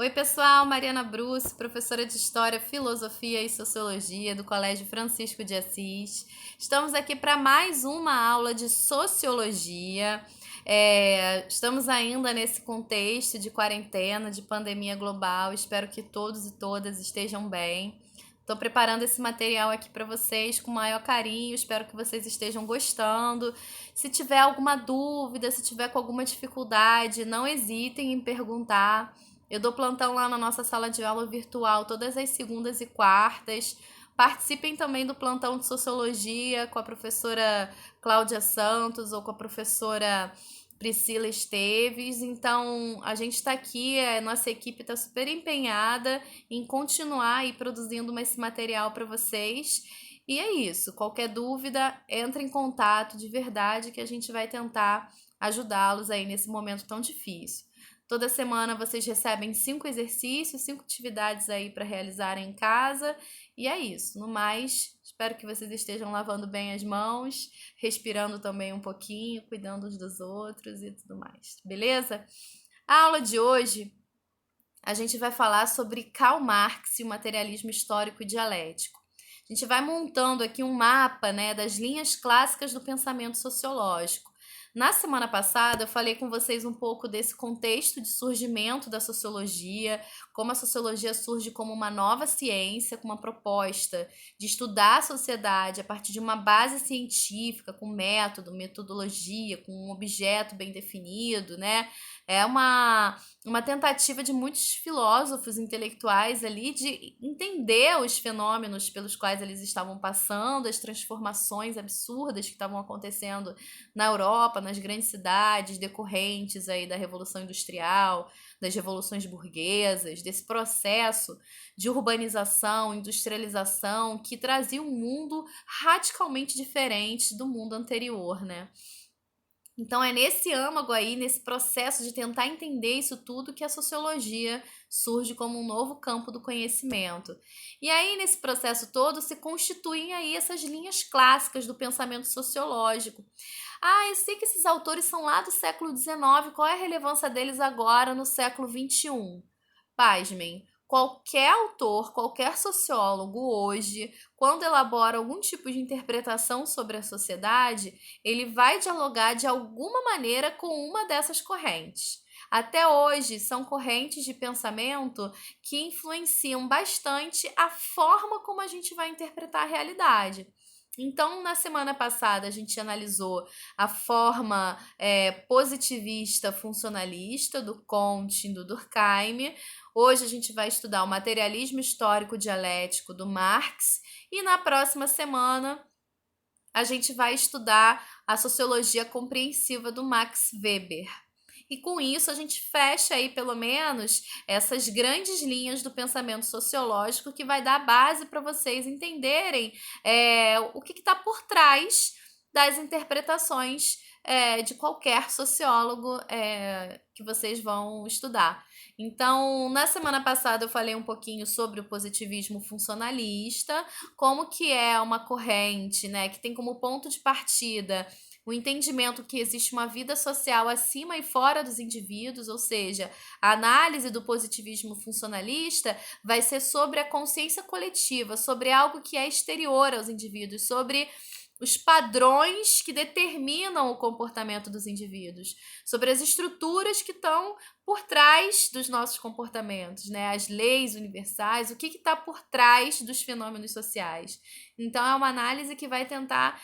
Oi, pessoal, Mariana Bruce, professora de História, Filosofia e Sociologia do Colégio Francisco de Assis. Estamos aqui para mais uma aula de Sociologia. Estamos ainda nesse contexto de quarentena, de pandemia global. Espero que todos e todas estejam bem. Estou preparando esse material aqui para vocês com o maior carinho, espero que vocês estejam gostando. Se tiver alguma dúvida, se tiver com alguma dificuldade, não hesitem em perguntar. Eu dou plantão lá na nossa sala de aula virtual todas as segundas e quartas. Participem também do plantão de sociologia com a professora Cláudia Santos ou com a professora Priscila Esteves. Então, a gente está aqui, a nossa equipe está super empenhada em continuar aí produzindo esse material para vocês. E é isso. Qualquer dúvida, entre em contato de verdade que a gente vai tentar ajudá-los aí nesse momento tão difícil. Toda semana vocês recebem 5 exercícios, 5 atividades aí para realizarem em casa. E é isso. No mais, espero que vocês estejam lavando bem as mãos, respirando também um pouquinho, cuidando uns dos outros e tudo mais. Beleza? A aula de hoje a gente vai falar sobre Karl Marx e o materialismo histórico e dialético. A gente vai montando aqui um mapa, né, das linhas clássicas do pensamento sociológico. Na semana passada, eu falei com vocês um pouco desse contexto de surgimento da sociologia, como a sociologia surge como uma nova ciência, com uma proposta de estudar a sociedade a partir de uma base científica, com método, metodologia, com um objeto bem definido, né? É uma tentativa de muitos filósofos intelectuais ali de entender os fenômenos pelos quais eles estavam passando, as transformações absurdas que estavam acontecendo na Europa, nas grandes cidades, decorrentes aí da Revolução Industrial, das revoluções burguesas, desse processo de urbanização, industrialização que trazia um mundo radicalmente diferente do mundo anterior, né? Então é nesse âmago aí, nesse processo de tentar entender isso tudo, que a sociologia surge como um novo campo do conhecimento. E aí, nesse processo todo, se constituem aí essas linhas clássicas do pensamento sociológico. Ah, eu sei que esses autores são lá do século XIX, qual é a relevância deles agora no século XXI? Pasmem, qualquer autor, qualquer sociólogo hoje, quando elabora algum tipo de interpretação sobre a sociedade, ele vai dialogar de alguma maneira com uma dessas correntes. Até hoje, são correntes de pensamento que influenciam bastante a forma como a gente vai interpretar a realidade. Então, na semana passada, a gente analisou a forma positivista funcionalista do Comte e do Durkheim. Hoje a gente vai estudar o materialismo histórico dialético do Marx e na próxima semana a gente vai estudar a sociologia compreensiva do Max Weber. E com isso a gente fecha aí pelo menos essas grandes linhas do pensamento sociológico que vai dar base para vocês entenderem o que está por trás das interpretações de qualquer sociólogo que vocês vão estudar. Então, na semana passada eu falei um pouquinho sobre o positivismo funcionalista, como que é uma corrente, né, que tem como ponto de partida o entendimento que existe uma vida social acima e fora dos indivíduos, ou seja, a análise do positivismo funcionalista vai ser sobre a consciência coletiva, sobre algo que é exterior aos indivíduos, sobre os padrões que determinam o comportamento dos indivíduos, sobre as estruturas que estão por trás dos nossos comportamentos, né? As leis universais, o que está por trás dos fenômenos sociais. Então, é uma análise que vai tentar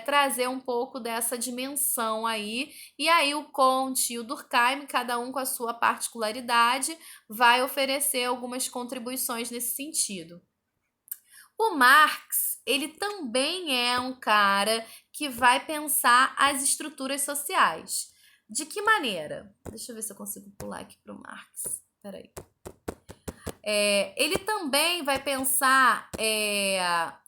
trazer um pouco dessa dimensão aí, e aí o Comte e o Durkheim, cada um com a sua particularidade, vai oferecer algumas contribuições nesse sentido. O Marx, ele também é um cara que vai pensar as estruturas sociais. De que maneira? Deixa eu ver se eu consigo pular aqui para o Marx. Peraí. Ele também vai pensar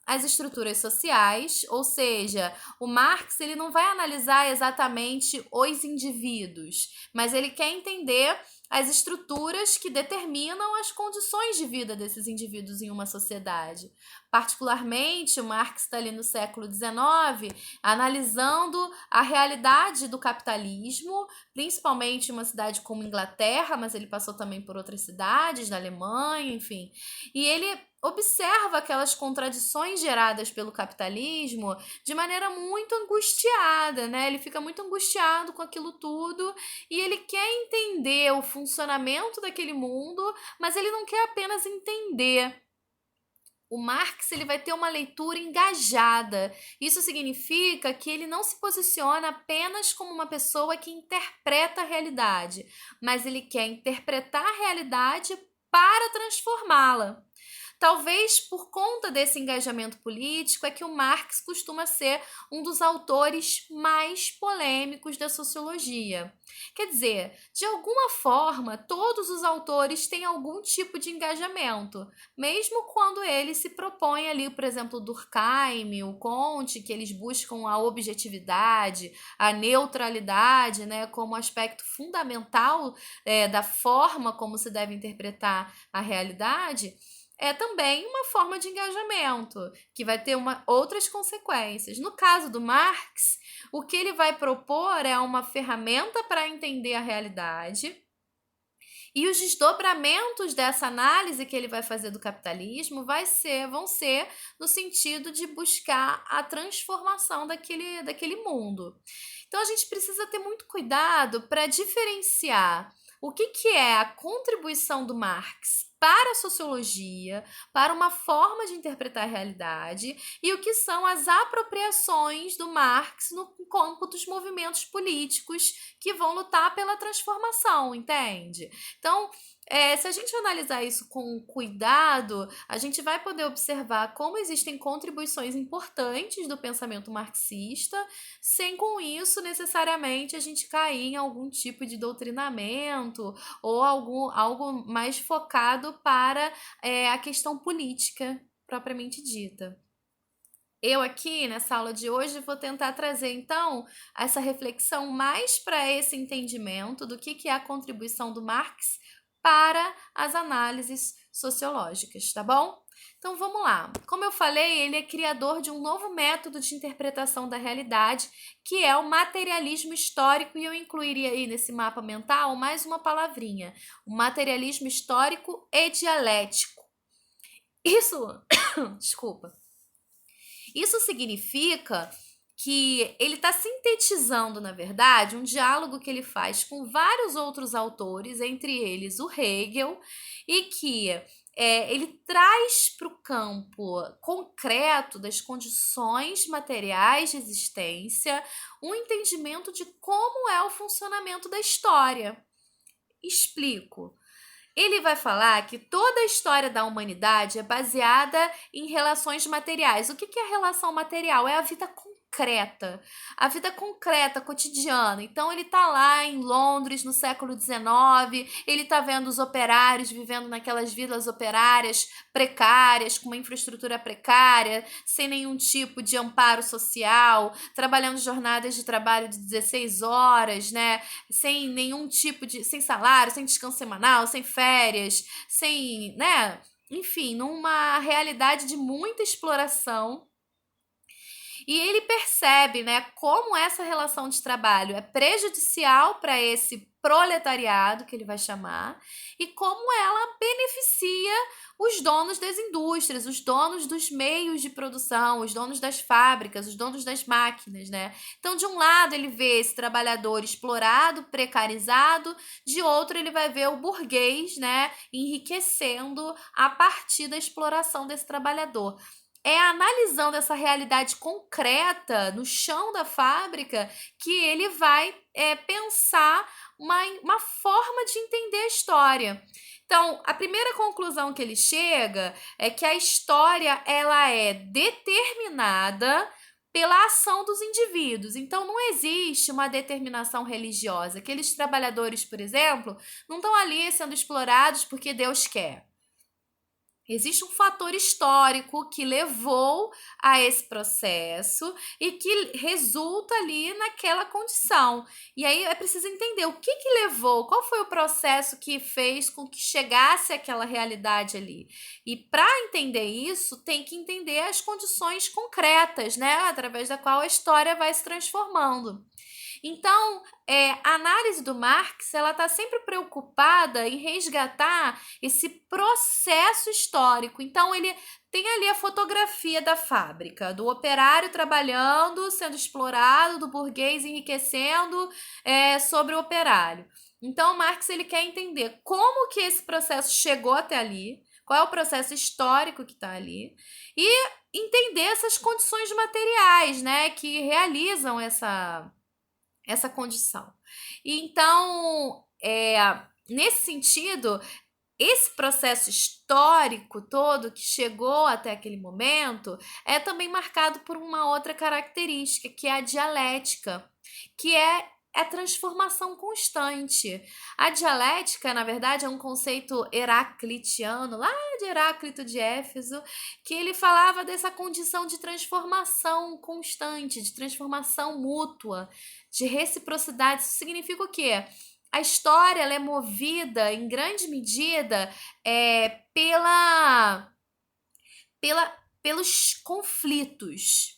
as estruturas sociais, ou seja, o Marx ele não vai analisar exatamente os indivíduos, mas ele quer entender as estruturas que determinam as condições de vida desses indivíduos em uma sociedade. Particularmente, o Marx está ali no século XIX, analisando a realidade do capitalismo, principalmente em uma cidade como Inglaterra, mas ele passou também por outras cidades, na Alemanha, enfim. E ele observa aquelas contradições geradas pelo capitalismo de maneira muito angustiada, né? Ele fica muito angustiado com aquilo tudo e ele quer entender o funcionamento daquele mundo, mas ele não quer apenas entender. O Marx ele vai ter uma leitura engajada. Isso significa que ele não se posiciona apenas como uma pessoa que interpreta a realidade, mas ele quer interpretar a realidade para transformá-la. Talvez por conta desse engajamento político é que o Marx costuma ser um dos autores mais polêmicos da sociologia. Quer dizer, de alguma forma, todos os autores têm algum tipo de engajamento, mesmo quando eles se propõem ali, por exemplo, o Durkheim, o Comte, que eles buscam a objetividade, a neutralidade, né, como aspecto fundamental da forma como se deve interpretar a realidade. É também uma forma de engajamento, que vai ter outras consequências. No caso do Marx, o que ele vai propor é uma ferramenta para entender a realidade, e os desdobramentos dessa análise que ele vai fazer do capitalismo vão ser no sentido de buscar a transformação daquele mundo. Então a gente precisa ter muito cuidado para diferenciar o que é a contribuição do Marx para a sociologia, para uma forma de interpretar a realidade, e o que são as apropriações do Marx no campo dos movimentos políticos que vão lutar pela transformação, entende? Então, se a gente analisar isso com cuidado, a gente vai poder observar como existem contribuições importantes do pensamento marxista, sem com isso necessariamente a gente cair em algum tipo de doutrinamento ou algo mais focado para a questão política propriamente dita. Eu aqui, nessa aula de hoje, vou tentar trazer, então, essa reflexão mais para esse entendimento do que é a contribuição do Marx para as análises sociológicas, tá bom? Então vamos lá. Como eu falei, ele é criador de um novo método de interpretação da realidade, que é o materialismo histórico, e eu incluiria aí nesse mapa mental mais uma palavrinha: o materialismo histórico e dialético. Isso, desculpa. Isso significa que ele está sintetizando, na verdade, um diálogo que ele faz com vários outros autores, entre eles o Hegel, e que ele traz para o campo concreto das condições materiais de existência um entendimento de como é o funcionamento da história. Explico. Ele vai falar que toda a história da humanidade é baseada em relações materiais. O que é a relação material? É a vida concreta, cotidiana. Então ele está lá em Londres no século XIX, ele está vendo os operários vivendo naquelas vilas operárias precárias, com uma infraestrutura precária, sem nenhum tipo de amparo social, trabalhando jornadas de trabalho de 16 horas, né? Sem nenhum tipo sem salário, sem descanso semanal, sem férias, sem, né? Enfim, numa realidade de muita exploração. E ele percebe, né, como essa relação de trabalho é prejudicial para esse proletariado, que ele vai chamar, e como ela beneficia os donos das indústrias, os donos dos meios de produção, os donos das fábricas, os donos das máquinas, né? Então, de um lado, ele vê esse trabalhador explorado, precarizado, de outro, ele vai ver o burguês, né, enriquecendo a partir da exploração desse trabalhador. É analisando essa realidade concreta no chão da fábrica que ele vai pensar uma forma de entender a história. Então, a primeira conclusão que ele chega é que a história ela é determinada pela ação dos indivíduos. Então, não existe uma determinação religiosa. Aqueles trabalhadores, por exemplo, não estão ali sendo explorados porque Deus quer. Existe um fator histórico que levou a esse processo e que resulta ali naquela condição. E aí é preciso entender o que levou, qual foi o processo que fez com que chegasse àquela realidade ali. E para entender isso, tem que entender as condições concretas, né? Através da qual a história vai se transformando. Então, a análise do Marx, ela está sempre preocupada em resgatar esse processo histórico. Então, ele tem ali a fotografia da fábrica, do operário trabalhando, sendo explorado, do burguês enriquecendo sobre o operário. Então, Marx ele quer entender como que esse processo chegou até ali, qual é o processo histórico que está ali, e entender essas condições materiais, né, que realizam essa condição. Então, nesse sentido, esse processo histórico todo que chegou até aquele momento é também marcado por uma outra característica, que é a dialética, que é a transformação constante. A dialética, na verdade, é um conceito heraclitiano, lá de Heráclito de Éfeso, que ele falava dessa condição de transformação constante, de transformação mútua, de reciprocidade. Isso significa o quê? A história ela é movida, em grande medida, pelos conflitos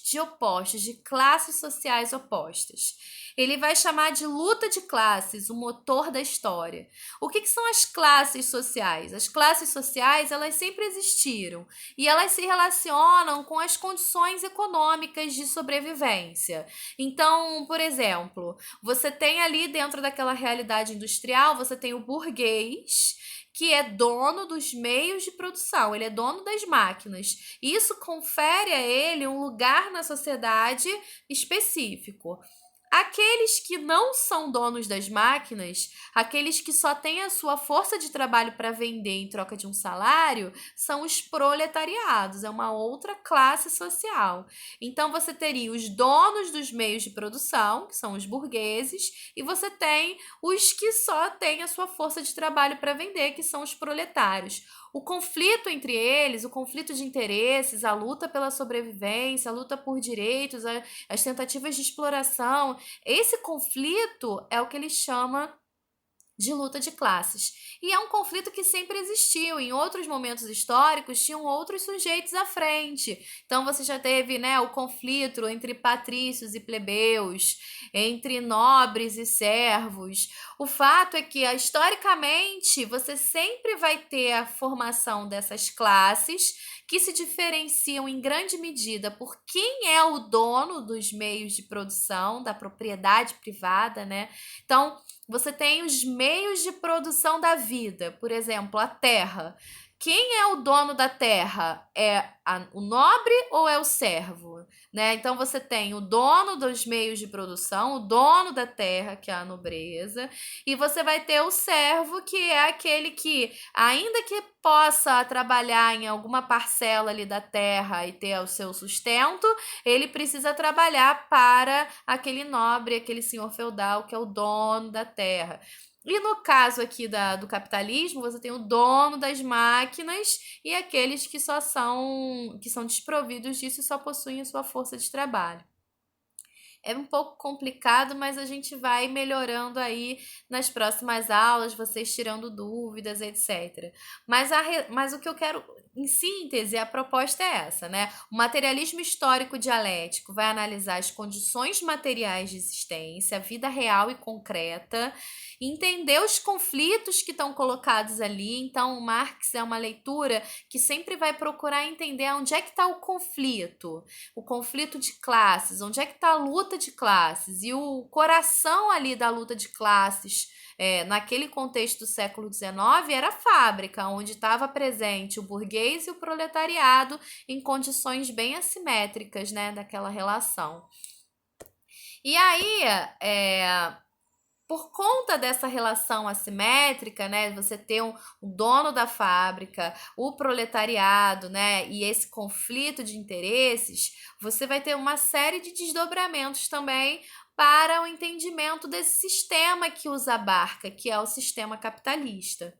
de opostos, de classes sociais opostas. Ele vai chamar de luta de classes, o motor da história. O que são as classes sociais? As classes sociais, elas sempre existiram e elas se relacionam com as condições econômicas de sobrevivência. Então, por exemplo, você tem ali dentro daquela realidade industrial, você tem o burguês, que é dono dos meios de produção, ele é dono das máquinas. Isso confere a ele um lugar na sociedade específico. Aqueles que não são donos das máquinas, aqueles que só têm a sua força de trabalho para vender em troca de um salário, são os proletariados, é uma outra classe social. Então você teria os donos dos meios de produção, que são os burgueses, e você tem os que só têm a sua força de trabalho para vender, que são os proletários. O conflito entre eles, o conflito de interesses, a luta pela sobrevivência, a luta por direitos, as tentativas de exploração, esse conflito é o que ele chama de luta de classes. E é um conflito que sempre existiu. Em outros momentos históricos, tinham outros sujeitos à frente. Então, você já teve, né, o conflito entre patrícios e plebeus, entre nobres e servos. O fato é que, historicamente, você sempre vai ter a formação dessas classes que se diferenciam em grande medida por quem é o dono dos meios de produção, da propriedade privada, né? Então, você tem os meios de produção da vida, por exemplo, a terra. Quem é o dono da terra? O nobre ou é o servo? Né? Então você tem o dono dos meios de produção, o dono da terra, que é a nobreza, e você vai ter o servo, que é aquele que, ainda que possa trabalhar em alguma parcela ali da terra e ter o seu sustento, ele precisa trabalhar para aquele nobre, aquele senhor feudal, que é o dono da terra. E no caso aqui do capitalismo, você tem o dono das máquinas e aqueles que são desprovidos disso e só possuem a sua força de trabalho. É um pouco complicado, mas a gente vai melhorando aí nas próximas aulas, vocês tirando dúvidas, etc. Mas o que eu quero, em síntese, a proposta é essa, né? O materialismo histórico dialético vai analisar as condições materiais de existência, a vida real e concreta, entender os conflitos que estão colocados ali. Então, o Marx é uma leitura que sempre vai procurar entender onde é que está o conflito de classes, onde é que está a luta de classes, e o coração ali da luta de classes naquele contexto do século XIX era a fábrica, onde estava presente o burguês e o proletariado em condições bem assimétricas, né, daquela relação. E aí, por conta dessa relação assimétrica, né, você ter um dono da fábrica, o proletariado, né, e esse conflito de interesses, você vai ter uma série de desdobramentos também para o entendimento desse sistema que os abarca, que é o sistema capitalista.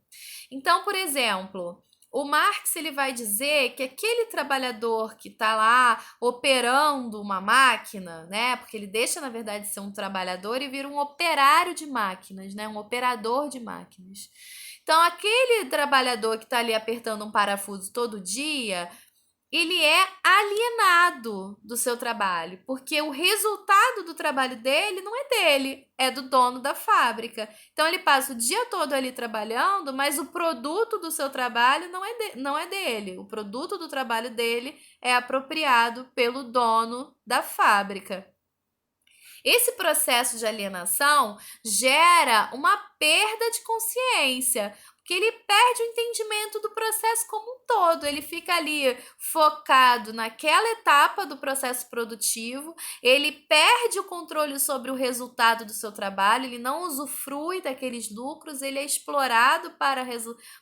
Então, por exemplo, o Marx ele vai dizer que aquele trabalhador que está lá operando uma máquina, né? Porque ele deixa, na verdade, de ser um trabalhador e vira um operário de máquinas, né? Um operador de máquinas. Então, aquele trabalhador que está ali apertando um parafuso todo dia, ele é alienado do seu trabalho, porque o resultado do trabalho dele não é dele, é do dono da fábrica. Então ele passa o dia todo ali trabalhando, mas o produto do seu trabalho não é dele. O produto do trabalho dele é apropriado pelo dono da fábrica. Esse processo de alienação gera uma perda de consciência, porque ele perde o entendimento do processo como um todo, ele fica ali focado naquela etapa do processo produtivo, ele perde o controle sobre o resultado do seu trabalho, ele não usufrui daqueles lucros, ele é explorado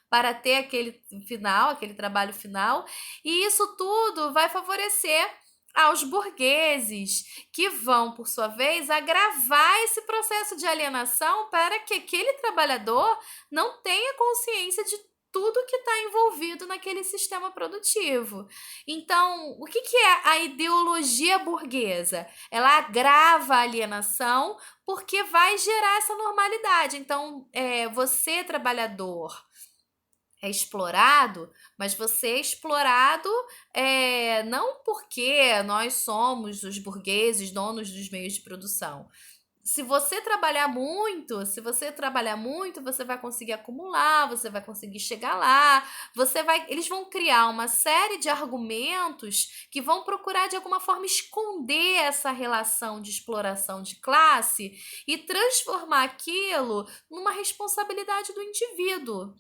para ter aquele final, aquele trabalho final, e isso tudo vai favorecer aos burgueses, que vão, por sua vez, agravar esse processo de alienação para que aquele trabalhador não tenha consciência de tudo que está envolvido naquele sistema produtivo. Então, o que é a ideologia burguesa? Ela agrava a alienação porque vai gerar essa normalidade. Então, você, trabalhador, é explorado, mas você é explorado não porque nós somos os burgueses, donos dos meios de produção. Se você trabalhar muito, você vai conseguir acumular, você vai conseguir chegar lá, eles vão criar uma série de argumentos que vão procurar de alguma forma esconder essa relação de exploração de classe e transformar aquilo numa responsabilidade do indivíduo.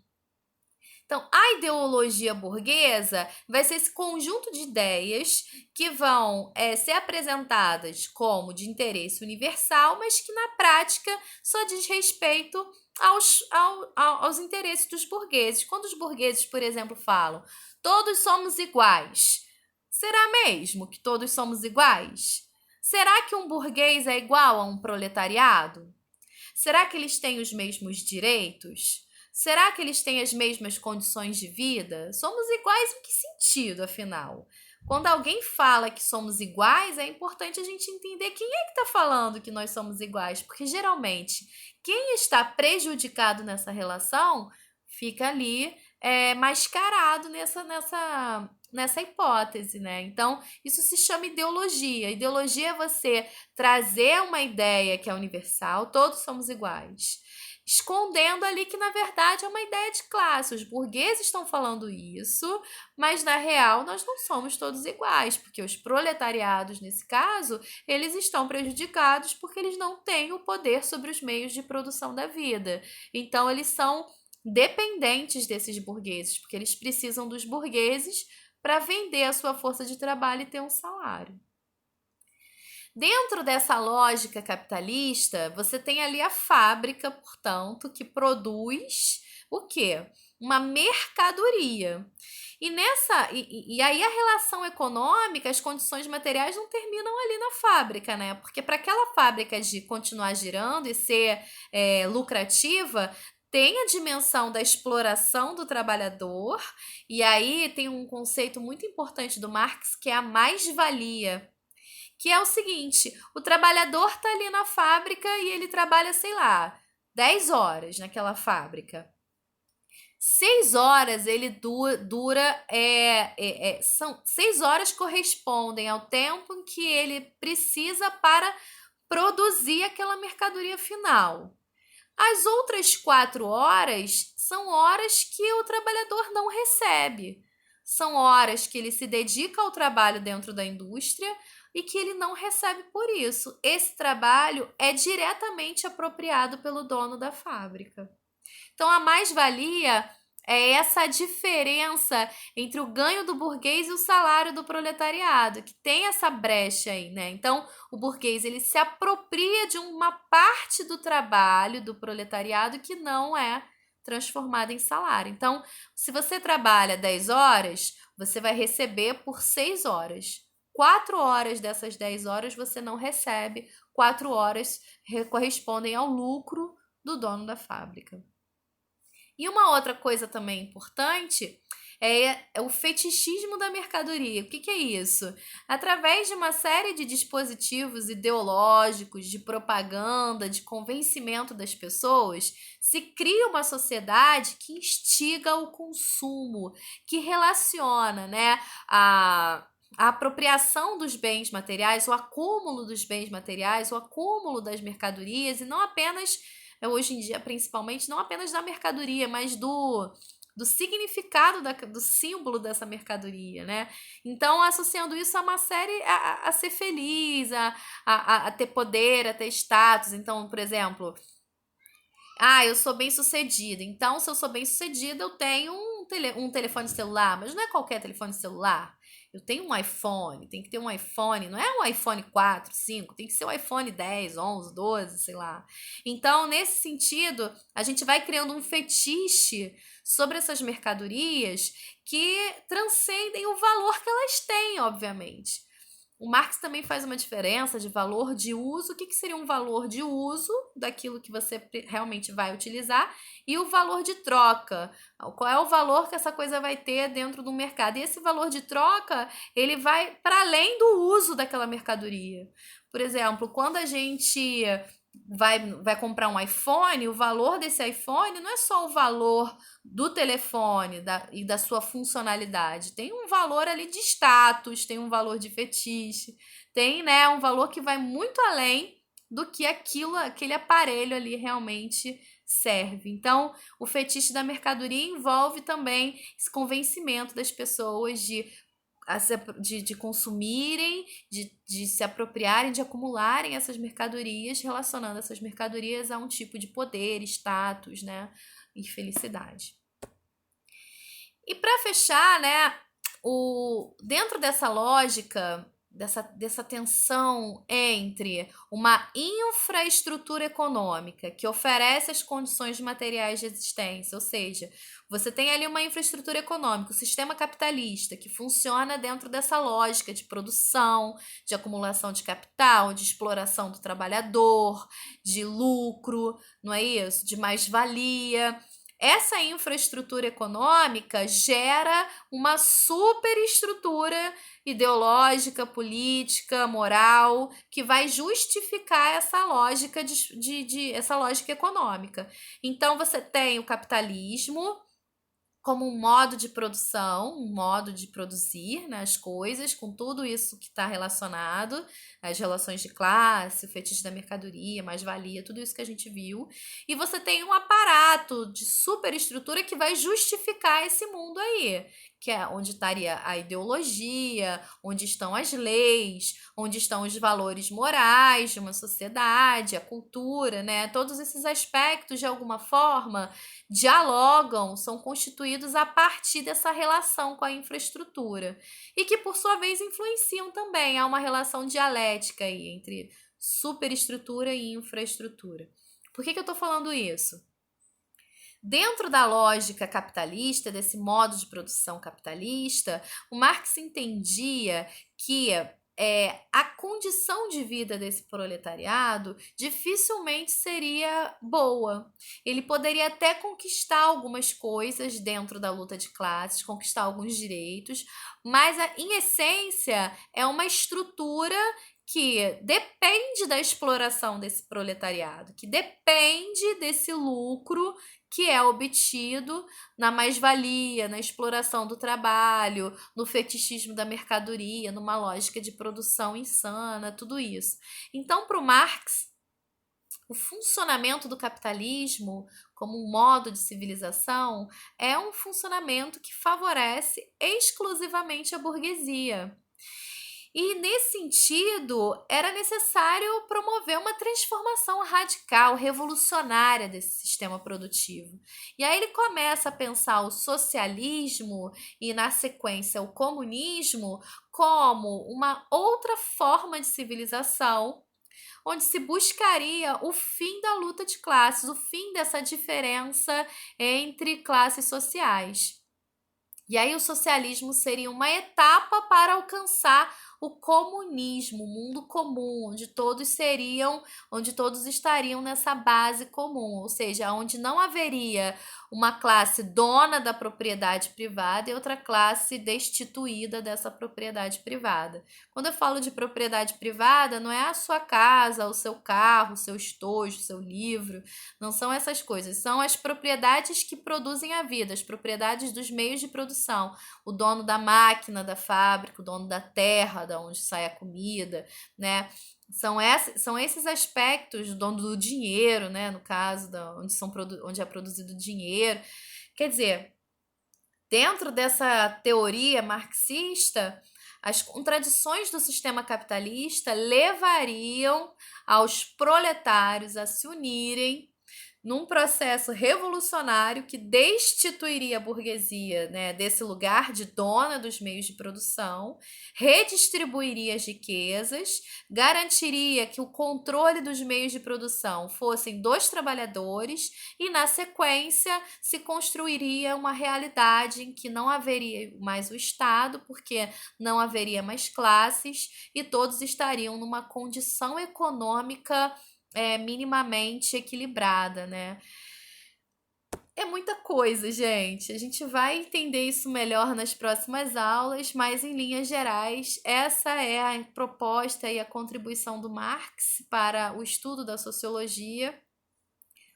Então, a ideologia burguesa vai ser esse conjunto de ideias que vão ser apresentadas como de interesse universal, mas que na prática só diz respeito aos interesses dos burgueses. Quando os burgueses, por exemplo, falam todos somos iguais, será mesmo que todos somos iguais? Será que um burguês é igual a um proletariado? Será que eles têm os mesmos direitos? Será que eles têm as mesmas condições de vida? Somos iguais em que sentido, afinal? Quando alguém fala que somos iguais, é importante a gente entender quem é que está falando que nós somos iguais, porque geralmente quem está prejudicado nessa relação fica ali mascarado nessa hipótese, né? Então, isso se chama ideologia. Ideologia é você trazer uma ideia que é universal, todos somos iguais, escondendo ali que, na verdade, é uma ideia de classe. Os burgueses estão falando isso, mas, na real, nós não somos todos iguais, porque os proletariados, nesse caso, eles estão prejudicados porque eles não têm o poder sobre os meios de produção da vida. Então, eles são dependentes desses burgueses, porque eles precisam dos burgueses para vender a sua força de trabalho e ter um salário. Dentro dessa lógica capitalista, você tem ali a fábrica, portanto, que produz o quê? Uma mercadoria. E aí a relação econômica, as condições materiais não terminam ali na fábrica, né? Porque para aquela fábrica de continuar girando e ser lucrativa, tem a dimensão da exploração do trabalhador, e aí tem um conceito muito importante do Marx que é a mais-valia, que é o seguinte: o trabalhador está ali na fábrica e ele trabalha, sei lá, 10 horas naquela fábrica. 6 horas ele dura, são 6 horas correspondem ao tempo em que ele precisa para produzir aquela mercadoria final. As outras 4 horas são horas que o trabalhador não recebe. São horas que ele se dedica ao trabalho dentro da indústria e que ele não recebe por isso. Esse trabalho é diretamente apropriado pelo dono da fábrica. Então, a mais-valia é essa diferença entre o ganho do burguês e o salário do proletariado, que tem essa brecha aí, né? Então, o burguês ele se apropria de uma parte do trabalho do proletariado que não é transformada em salário. Então, se você trabalha 10 horas, você vai receber por 6 horas. 4 horas dessas 10 horas você não recebe, 4 horas correspondem ao lucro do dono da fábrica. E uma outra coisa também importante é o fetichismo da mercadoria. O que é isso? Através de uma série de dispositivos ideológicos, de propaganda, de convencimento das pessoas, se cria uma sociedade que instiga o consumo, que relaciona, né, a apropriação dos bens materiais, o acúmulo dos bens materiais, o acúmulo das mercadorias, e não apenas, hoje em dia principalmente, não apenas da mercadoria, mas do significado, do símbolo dessa mercadoria, né? Então, associando isso a uma série, a ser feliz, a ter poder, a ter status. Então, por exemplo, eu sou bem-sucedida. Então, se eu sou bem-sucedida, eu tenho um telefone celular, mas não é qualquer telefone celular. Eu tenho um iPhone, tem que ter um iPhone, não é um iPhone 4, 5, tem que ser um iPhone 10, 11, 12, sei lá. Então, nesse sentido, a gente vai criando um fetiche sobre essas mercadorias que transcendem o valor que elas têm, obviamente. O Marx também faz uma diferença de valor de uso. O que seria um valor de uso daquilo que você realmente vai utilizar e o valor de troca. Qual é o valor que essa coisa vai ter dentro do mercado? E esse valor de troca, ele vai para além do uso daquela mercadoria. Por exemplo, quando a gente vai comprar um iPhone, o valor desse iPhone não é só o valor do telefone e da sua funcionalidade. Tem um valor ali de status, tem um valor de fetiche, tem, né, um valor que vai muito além do que aquele aparelho ali realmente serve. Então, o fetiche da mercadoria envolve também esse convencimento das pessoas de consumirem, de se apropriarem, de acumularem essas mercadorias, relacionando essas mercadorias a um tipo de poder, status, né, e felicidade. E para fechar, né, dentro dessa lógica, dessa tensão entre uma infraestrutura econômica que oferece as condições materiais de existência, ou seja, você tem ali uma infraestrutura econômica, o sistema capitalista, que funciona dentro dessa lógica de produção, de acumulação de capital, de exploração do trabalhador, de lucro, não é isso? De mais-valia. Essa infraestrutura econômica gera uma superestrutura ideológica, política, moral, que vai justificar essa lógica essa lógica econômica. Então você tem o capitalismo como um modo de produção, um modo de produzir, né, as coisas, com tudo isso que está relacionado, as relações de classe, o fetiche da mercadoria, mais-valia, tudo isso que a gente viu. E você tem um aparato de superestrutura que vai justificar esse mundo aí, que é onde estaria a ideologia, onde estão as leis, onde estão os valores morais de uma sociedade, a cultura, né? Todos esses aspectos, de alguma forma, dialogam, são constituídos a partir dessa relação com a infraestrutura e que, por sua vez, influenciam também. Há uma relação dialética aí entre superestrutura e infraestrutura. Por que eu estou falando isso? Dentro da lógica capitalista, desse modo de produção capitalista, o Marx entendia que a condição de vida desse proletariado dificilmente seria boa. Ele poderia até conquistar algumas coisas dentro da luta de classes, conquistar alguns direitos, mas em essência é uma estrutura que depende da exploração desse proletariado, que depende desse lucro que é obtido na mais-valia, na exploração do trabalho, no fetichismo da mercadoria, numa lógica de produção insana, tudo isso. Então, para o Marx, o funcionamento do capitalismo como um modo de civilização é um funcionamento que favorece exclusivamente a burguesia. E, nesse sentido, era necessário promover uma transformação radical, revolucionária desse sistema produtivo. E aí ele começa a pensar o socialismo e, na sequência, o comunismo como uma outra forma de civilização, onde se buscaria o fim da luta de classes, o fim dessa diferença entre classes sociais. E aí o socialismo seria uma etapa para alcançar o comunismo, o mundo comum, onde todos estariam nessa base comum, ou seja, onde não haveria uma classe dona da propriedade privada e outra classe destituída dessa propriedade privada. Quando eu falo de propriedade privada, não é a sua casa, o seu carro, o seu estojo, o seu livro, não são essas coisas, são as propriedades que produzem a vida, as propriedades dos meios de produção, o dono da máquina da fábrica, o dono da terra, da onde sai a comida, né? São esses aspectos, o dono do dinheiro, né? No caso, onde é produzido o dinheiro. Quer dizer, dentro dessa teoria marxista, as contradições do sistema capitalista levariam aos proletários a se unirem num processo revolucionário que destituiria a burguesia, né, desse lugar de dona dos meios de produção, redistribuiria as riquezas, garantiria que o controle dos meios de produção fossem dos trabalhadores e, na sequência, se construiria uma realidade em que não haveria mais o Estado, porque não haveria mais classes e todos estariam numa condição econômica minimamente equilibrada, né? É muita coisa, gente. A gente vai entender isso melhor nas próximas aulas, mas em linhas gerais, essa é a proposta e a contribuição do Marx para o estudo da sociologia.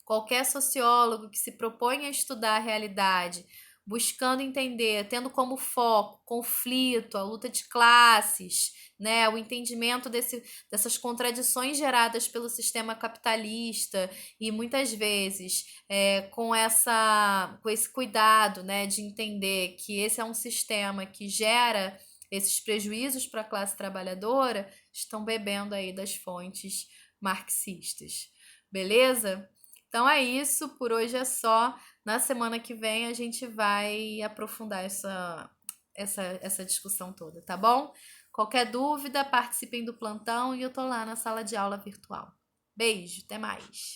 Qualquer sociólogo que se propõe a estudar a realidade, buscando entender, tendo como foco conflito, a luta de classes, né, o entendimento dessas contradições geradas pelo sistema capitalista e muitas vezes com esse cuidado, né, de entender que esse é um sistema que gera esses prejuízos para a classe trabalhadora, estão bebendo aí das fontes marxistas. Beleza? Então é isso, por hoje é só. Na semana que vem a gente vai aprofundar essa discussão toda, tá bom? Qualquer dúvida, participem do plantão e eu tô lá na sala de aula virtual. Beijo, até mais!